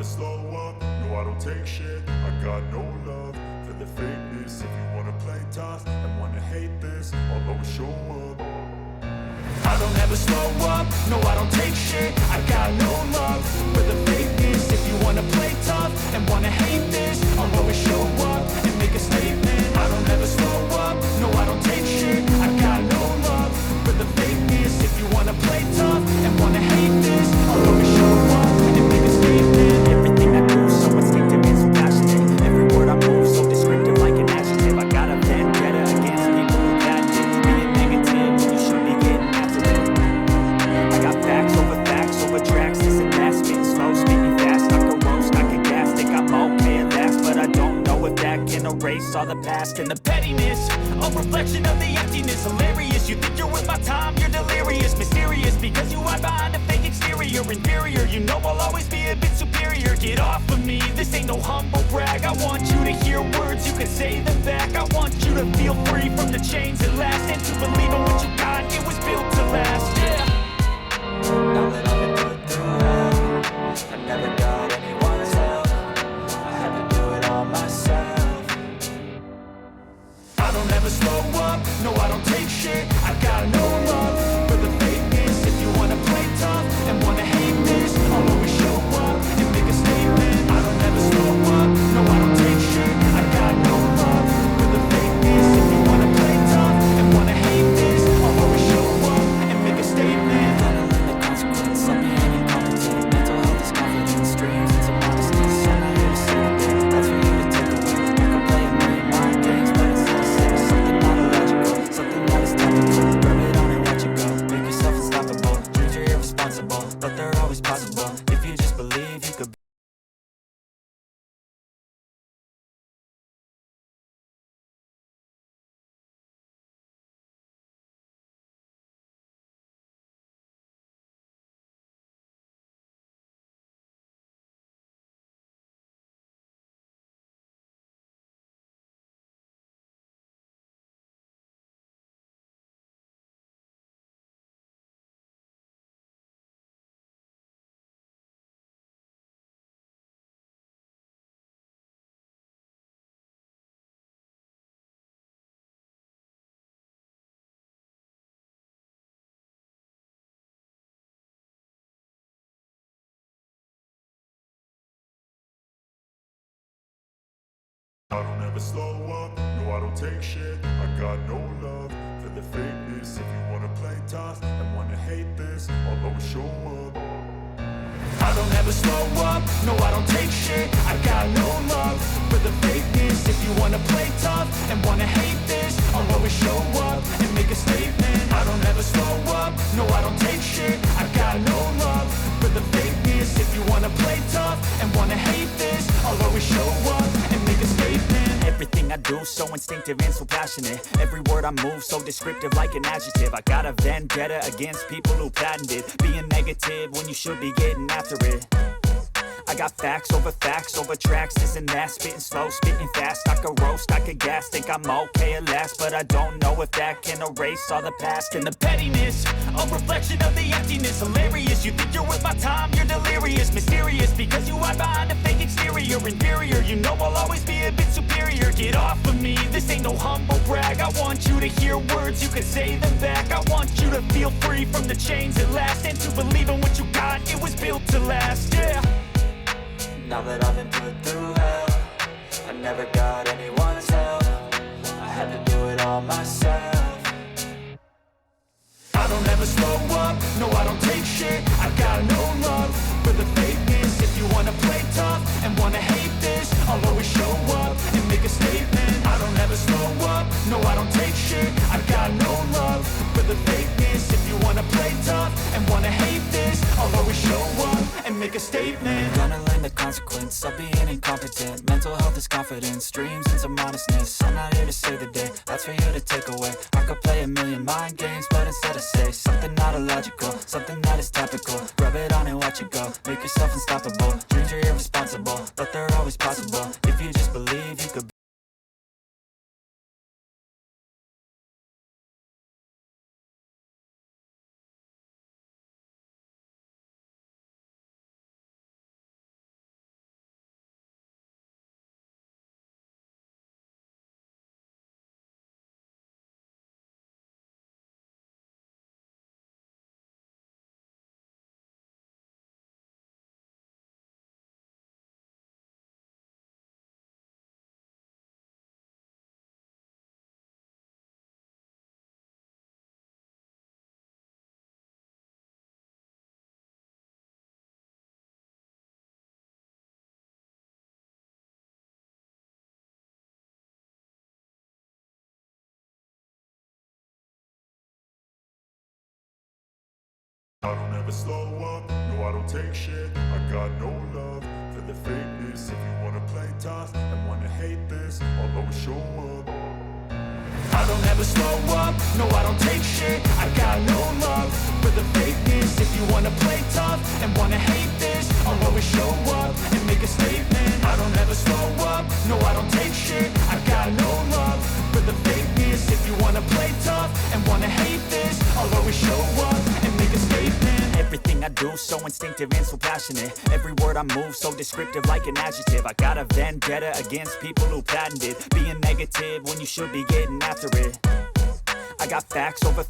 slow up, no I don't take shit. I got no love for the fakeness. If you wanna play tough and wanna hate this, I'll always show up. I don't ever slow up, no I don't take shit. I got no love for the fakeness. If you wanna play tough and wanna hate this, I'll always show up and make a statement. I don't ever slow up, no I don't take shit. I got no love for the fakeness. If you wanna play tough and wanna hate this, I'll always show up and make a statement. Everything I do so instinctive and so passionate. Every word I move so descriptive like an adjective. I got a vendetta against people who patent it. Being negative when you should be getting after it. I got facts over tracks. This and that, spitting slow, spitting fast. I can roast, I can gas, think I'm okay at last, but I don't know if that can erase all the past and the pettiness. A reflection of the emptiness, hilarious. You think you're worth my time, you're delirious. Mysterious because you hide behind a fake exterior. Inferior, you know I'll always be a bit superior. Get off of me, this ain't no humble brag. I want you to hear words, you can say them back. I want you to feel free from the chains that last, and to believe in what you got, it was built to last, yeah. Now that I've been put through hell, I never got anyone's help. I had to do it all myself. I don't ever slow up, no I don't take shit. I got no love for the fakeness. If you wanna play tough and wanna hate this, I'll always show up and make a statement. I don't ever slow up, no I don't take shit. I got no love for the fakeness. If you wanna play tough and wanna hate this, I'll always show up and make a statement. Gotta learn the consequence of being incompetent. Mental health is confidence, dreams and some modestness. I'm not here to save the day, that's for you to take away. You can play a million mind games, but instead of say something not illogical, something that is topical. Rub it on and watch it go, make yourself unstoppable. Dreams are irresponsible, but they're always possible. If you just believe, you could. I don't ever slow up, no I don't take shit. I got no love for the fakeness. If you wanna play tough and wanna hate this, I'll always show up. I don't ever slow up, no I don't take shit. I got no love for the fakeness. If you wanna play tough and wanna hate this, I'll always show up and make a statement. I don't ever slow up, no I don't take shit. I got no love for the fakeness. If you wanna play tough and wanna hate this, I'll always show up and make a statement. Everything I do so instinctive and so passionate. Every word I move so descriptive like an adjective. I got a vendetta against people who patented being negative when you should be getting after it. I got facts over tracks, this and that, spitting slow, spitting fast. I could roast, I could gas, think I'm okay at last, but I don't know if that can erase all the past and the pettiness. A reflection of the emptiness, hilarious. You think you're worth my time, you're delirious. Mysterious because you hide behind a fake exterior. Inferior, you know I'll always be a bit superior. Get off of me, this ain't no humble brag. I want you to hear words, you can say them back. I want you to feel free from the chains that last, and to believe in what you got, it was built to last, yeah. Now that I've been put through hell, I never got anyone's help. I had to do it all myself. I don't ever slow up, no I don't take shit. I got no love for the fakeness. If you wanna play tough and wanna hate this, I'll always show up and make a statement. I don't ever slow up, no I don't take shit. I got no love for the fakeness. If you wanna play tough and wanna hate this, I'll always show up and make a statement. Gonna learn the consequence of being incompetent. Mental health is confidence, dreams and some modestness. I'm not here to save the day, that's for you to take away. I could play a million mind games, but instead of say something not illogical, something that is topical. Rub it on and watch it go, make yourself unstoppable. Dreams are irresponsible, but they're always possible. If you just believe, you could I don't ever slow up, no I don't take shit. I got no love for the fakeness. If you wanna play tough and wanna hate this, I'll always show up. I don't ever slow up, no I don't take shit. I got no love for the fakeness. If you wanna play tough and wanna hate this, I'll always show up and make a statement. I don't ever slow up, no I don't take shit. I got no love for the fakeness. If you wanna play tough and wanna hate this, I'll always show up and make a statement. Everything I do so instinctive and so passionate. Every word I move so descriptive like an adjective. I got a vendetta against people who patented being negative when you should be getting after it. I got facts over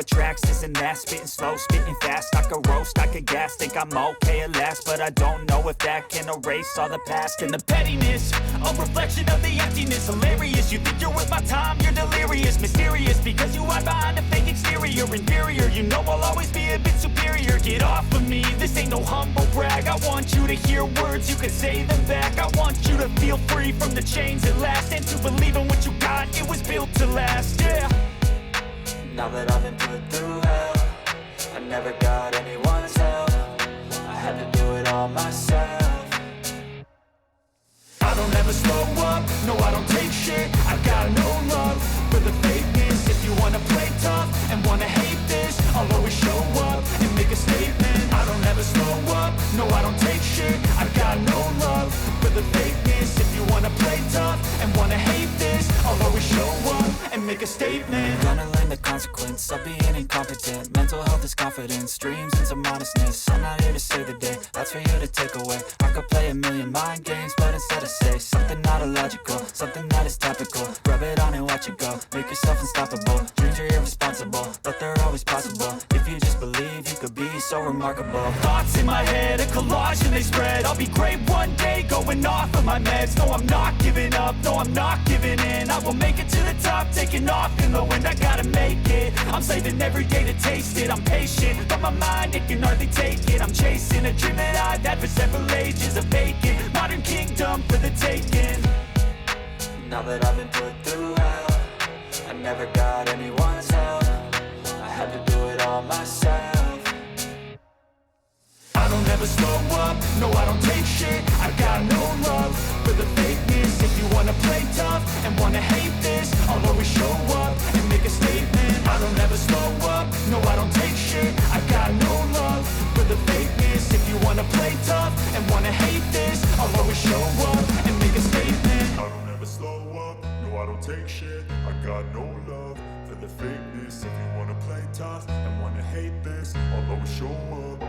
tracks, this and that. Spitting slow, spitting fast, I could roast, I could gas. Think I'm okay at last, but I don't know if that can erase all the past. And the pettiness, a reflection of the emptiness. Hilarious, you think you're worth my time, you're delirious. Mysterious, because you hide behind a fake exterior. Inferior, you know I'll always be a bit superior. Get off of me, this ain't no humble brag. I want you to hear words, you can say them back. I want you to feel free from the chains at last, and to believe in what you got, it was built to last, yeah. Now that I've been put through hell, I never got anyone's help. I had to do it all myself. I don't ever slow up, no I don't take shit. I got no love for the fakeness. If you wanna play tough and wanna hate this, I'll always show up and make a statement. I don't ever slow up, no I don't take shit. I got no love for the fakeness. If you wanna play tough and wanna hate this, I'll always show up and make a statement. Gonna learn the consequence of being incompetent. Mental health is confidence, dreams and some honestness. I'm not here to save the day, that's for you to take away. I could play a million mind games, but instead I say something not illogical, something that is topical. Rub it on and watch it go, make yourself unstoppable. Dreams are irresponsible, but they're always possible. If you just believe, you could be so remarkable. Thoughts in my head, a collage and they spread. I'll be great one day, going off of my meds. No, I'm not giving up, no, I'm not giving in. I will make it to the top, taking off in the wind. I gotta make it, I'm saving every day to taste it. I'm patient, but my mind, it can hardly take it. I'm chasing a dream that I've had for several ages. A vacant, modern kingdom for the taking. Now that I've been put through hell, I never got anyone's help. I had to do it all myself. I don't ever slow up, no I don't take shit. I got no love for the fakeness. If you wanna play tough and wanna hate this, I'll always show up and make a statement. I don't ever slow up, no I don't take shit. I got no love for the fakeness. If you wanna play tough and wanna hate this, I'll always show up and make a statement. I don't ever slow up, no I don't take shit. I got no love for the fakeness. If you wanna play tough and wanna hate this, I'll always show up.